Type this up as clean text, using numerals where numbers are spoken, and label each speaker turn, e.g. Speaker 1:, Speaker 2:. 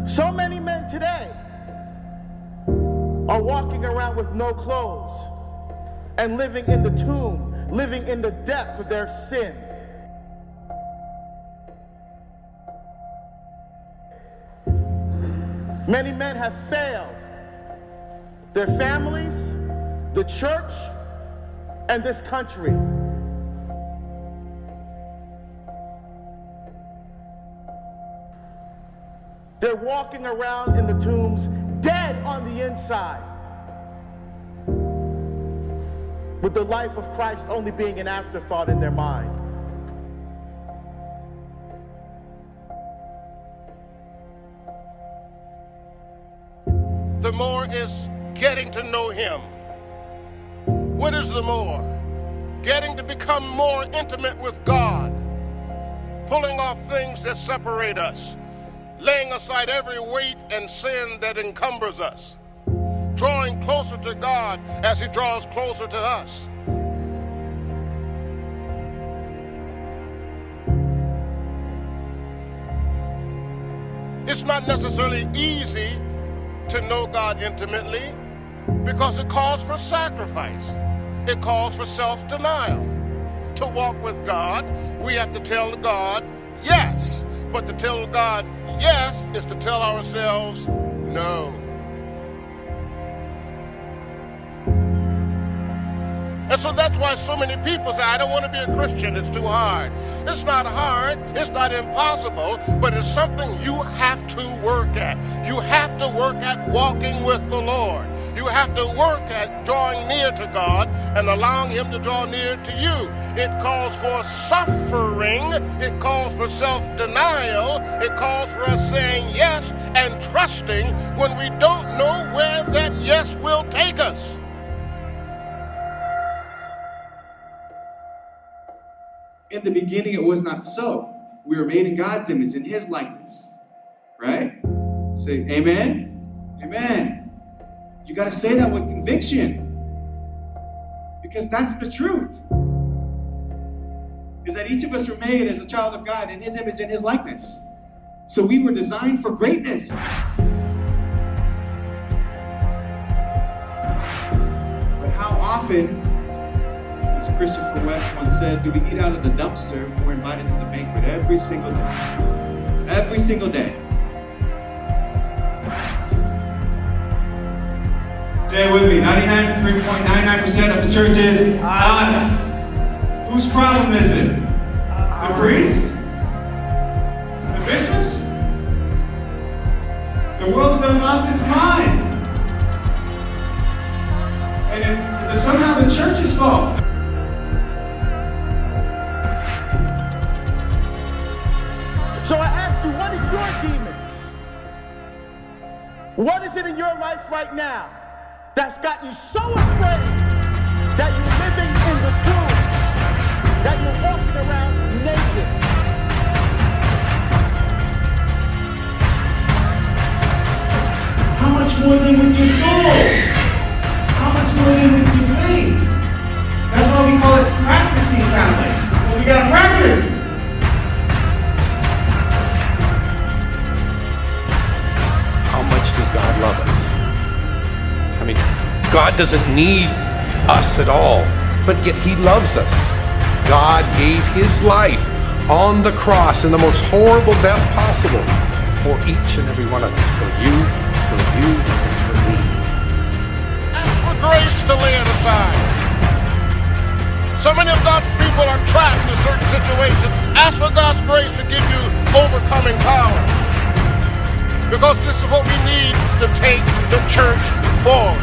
Speaker 1: So many men today are walking around with no clothes and living in the tomb, living in the depth of their sin. Many men have failed their families, the church, and this country. They're walking around in the tombs, dead on the inside, with the life of Christ only being an afterthought in their mind.
Speaker 2: The more is getting to know him. What is the more? Getting to become more intimate with God, pulling off things that separate us, laying aside every weight and sin that encumbers us, drawing closer to God as he draws closer to us. It's not necessarily easy to know God intimately because it calls for sacrifice. It calls for self-denial. To walk with God, we have to tell God yes. But to tell God yes is to tell ourselves no. And so that's why so many people say, I don't want to be a Christian, it's too hard. It's not hard, it's not impossible, but it's something you have to work at. You have to work at walking with the Lord. You have to work at drawing near to God and allowing him to draw near to you. It calls for suffering, it calls for self-denial, it calls for us saying yes and trusting when we don't know where that yes will take us.
Speaker 3: In the beginning, it was not so. We were made in God's image, in his likeness. Right? Say, amen? Amen. You got to say that with conviction. Because that's the truth. Is that each of us were made as a child of God in his image and his likeness. So we were designed for greatness. But how often, as Christopher West once said, do we eat out of the dumpster when we're invited to the banquet every single day? Every single day. Say it with me, 99.99% of the church is us. Whose problem is it? The priests? The bishops? The world's done lost its mind. And it's somehow the church's fault.
Speaker 1: So I ask you, what is your demons? What is it in your life right now that's got you so afraid that you're living in the tombs, that you're walking around naked?
Speaker 3: How much more than with your soul? How much more than with your faith? That's why we call it practicing Catholics. Well, we gotta practice.
Speaker 4: How much does God love us? I mean, God doesn't need us at all, but yet he loves us. God gave his life on the cross in the most horrible death possible for each and every one of us, for you, and for me.
Speaker 2: Ask for grace to lay it aside. So many of God's people are trapped in certain situations. Ask for God's grace to give you overcoming power. Because this is what we need to take the church forward.